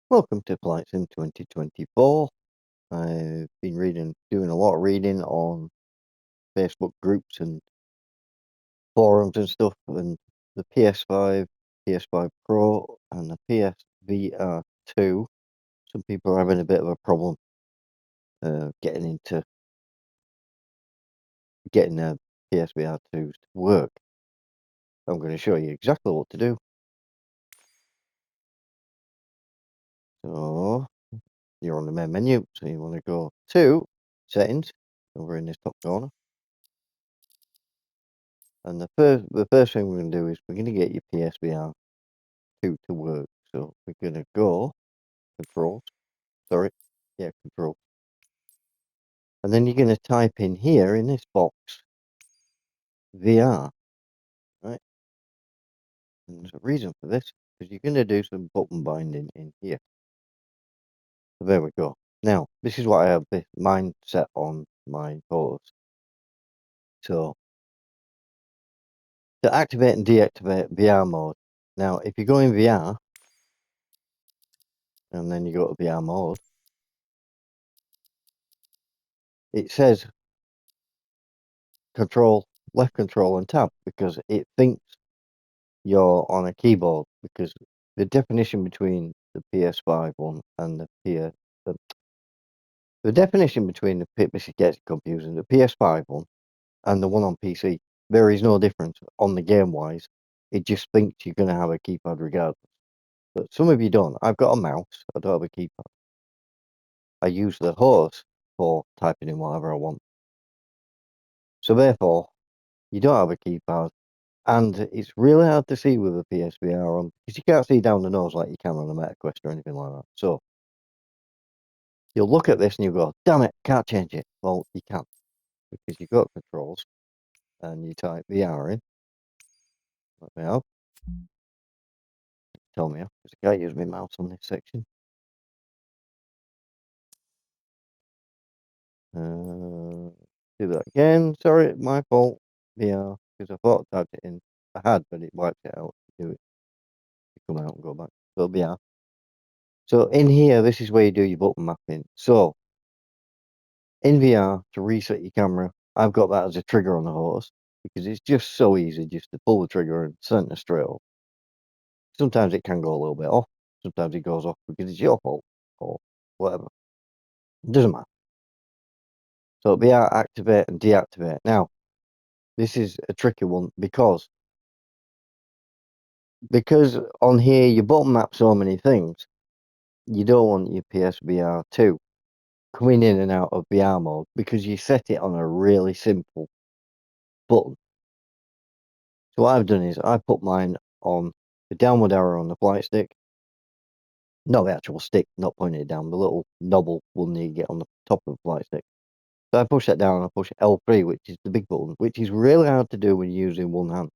Welcome to Flight Sim 2024. I've been doing a lot of reading on Facebook groups and forums and stuff, and the PS5, PS5 Pro, and the PSVR2. Some people are having a bit of a problem getting their PSVR2s to work. I'm going to show you exactly what to do. So you're on the main menu, so you want to go to Settings over in this top corner. And the first thing we're going to do is we're going to get your PSVR2 to work. So we're going to go Controls, sorry, yeah, Control. And then you're going to type in here in this box, VR, right? And there's a reason for this, because you're going to do some button binding in here. So there we go. Now, this is what I have mine set on my photos. So to activate and deactivate VR mode. Now, if you go in VR, and then you go to VR mode, it says left control and tab, because it thinks you're on a keyboard, because the definition between the PS5 one and the definition between this gets confusing, the PS5 one and the one on PC, there is no difference on the game wise. It just thinks you're going to have a keypad regardless. But some of you don't. I've got a mouse. I don't have a keypad. I use the horse for typing in whatever I want. So therefore, you don't have a keypad. And it's really hard to see with a PSVR on, because you can't see down the nose like you can on a MetaQuest or anything like that. So you'll look at this and you go, damn it, can't change it. Well, you can't, because you've got controls and you type VR in. Let me out. Tell me off, because I can't use my mouse on this section. Do that again. Sorry, my fault. VR, because I thought I typed it in. I had, but it wiped it out. Do it. You come out and go back. So VR. So in here, this is where you do your button mapping. So in VR, to reset your camera, I've got that as a trigger on the horse, because it's just so easy just to pull the trigger and center straight up. Sometimes it can go a little bit off. Sometimes it goes off because it's your fault or whatever. It doesn't matter. So VR, activate and deactivate. Now, this is a tricky one because on here you button map so many things. You don't want your PSVR 2 coming in and out of VR mode, because you set it on a really simple button. So what I've done is I put mine on the downward arrow on the flight stick. No, the actual stick, not pointing it down. The little knobble will need to get on the top of the flight stick. So I push that down and I push L3, which is the big button, which is really hard to do when you're using one hand.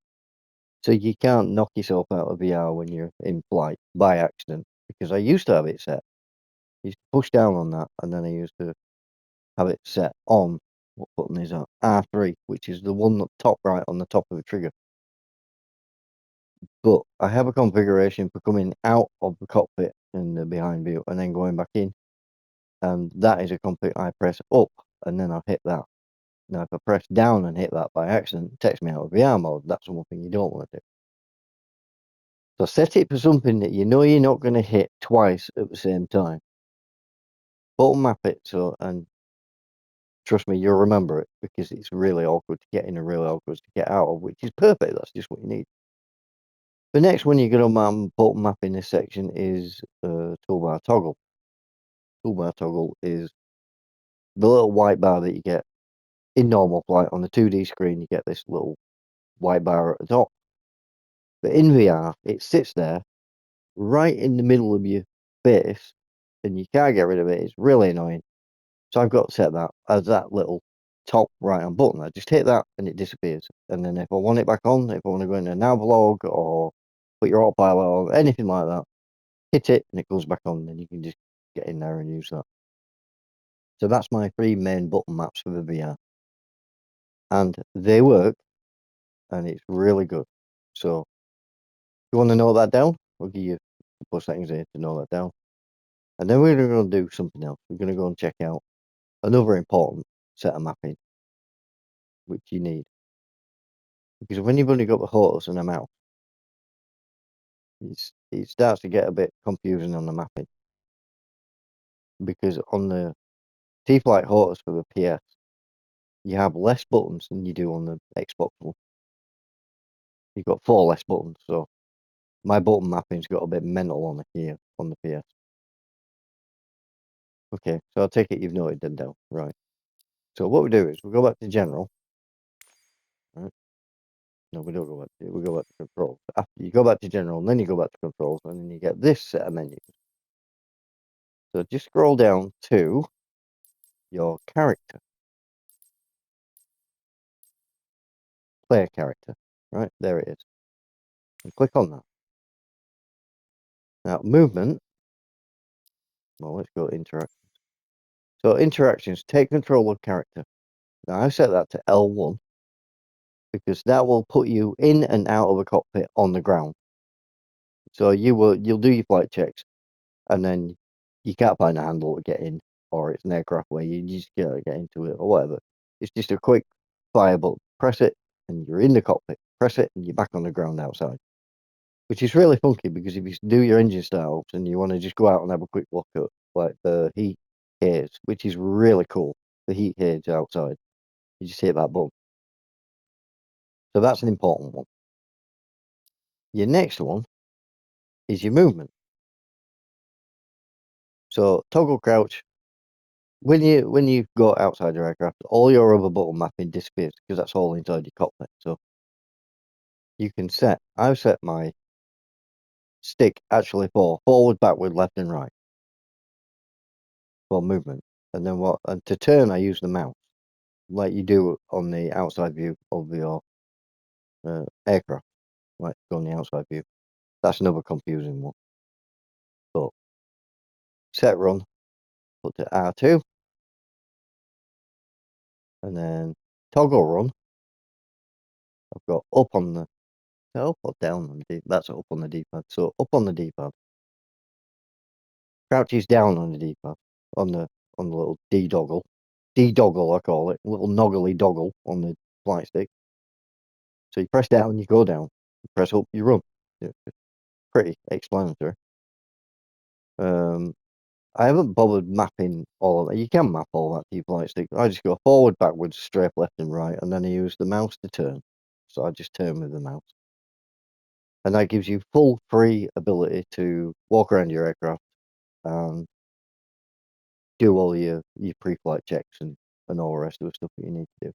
So you can't knock yourself out of VR when you're in flight by accident, because I used to have it set. I used to push down on that, and then I used to have it set on, what button is that? R3, which is the one top right on the top of the trigger. But I have a configuration for coming out of the cockpit in the behind view and then going back in. And that is a config I press up and then I hit that. Now, if I press down and hit that by accident, it takes me out of VR mode. That's one thing you don't want to do. So set it for something that you know you're not going to hit twice at the same time. Button map it, and trust me, you'll remember it, because it's really awkward to get in and really awkward to get out of, which is perfect. That's just what you need. The next one you're going to button map in this section is toolbar toggle. Toolbar toggle is the little white bar that you get in normal flight. On the 2D screen, you get this little white bar at the top. But in VR, it sits there right in the middle of your face, and you can't get rid of it. It's really annoying. So I've got set that as that little top right hand button. I just hit that and it disappears. And then if I want it back on, if I want to go into nav log or put your autopilot or anything like that, hit it and it goes back on, and you can just get in there and use that. So that's my 3 main button maps for the VR. And they work, and it's really good. So if you want to note that down, I'll give you a couple of seconds here to note that down. And then we're going to do something else. We're going to go and check out another important set of mapping, which you need. Because when you've only got the horse and a mouse, it starts to get a bit confusing on the mapping. Because on the T-Flight horse for the PS, you have less buttons than you do on the Xbox One. You've got 4 less buttons, so my button mapping's got a bit mental on here on the PS. Okay, so I'll take it you've noted them down, right? So what we do is we go back to general. Right? No, we don't go back to it. We go back to controls. After you go back to general, and then you go back to controls, and then you get this set of menus. So just scroll down to your character, player character. Right there it is. And click on that. Now movement. Well, let's go to interactions. So interactions, take control of character. Now I set that to L1 because that will put you in and out of a cockpit on the ground. So you'll do your flight checks, and then you can't find a handle to get in, or it's an aircraft where you just gotta get into it or whatever. It's just a quick fire button. Press it, and you're in the cockpit. Press it, and you're back on the ground outside. Which is really funky because if you do your engine startups and you want to just go out and have a quick look at like the heat gauge, which is really cool, the heat gauge outside, you just hit that button. So that's an important one. Your next one is your movement. So toggle crouch. When you go outside your aircraft, all your other button mapping disappears because that's all inside your cockpit. So you can I've set my stick actually for forward, backward, left, and right for movement. And then and to turn, I use the mouse, like you do on the outside view of your aircraft, like on the outside view. That's another confusing one. But set run, put to R2, and then toggle run. I've got up on the up or down on the D. That's up on the D-pad. So up on the D-pad. Crouch is down on the D-pad, on the little D-doggle. D-doggle, I call it. Little noggly doggle on the flight stick. So you press down, you go down. You press up, you run. It's pretty explanatory. I haven't bothered mapping all of that. You can map all that to your flight stick. I just go forward, backwards, strafe, left and right, and then I use the mouse to turn. So I just turn with the mouse. And that gives you full free ability to walk around your aircraft and do all your pre-flight checks and all the rest of the stuff that you need to do.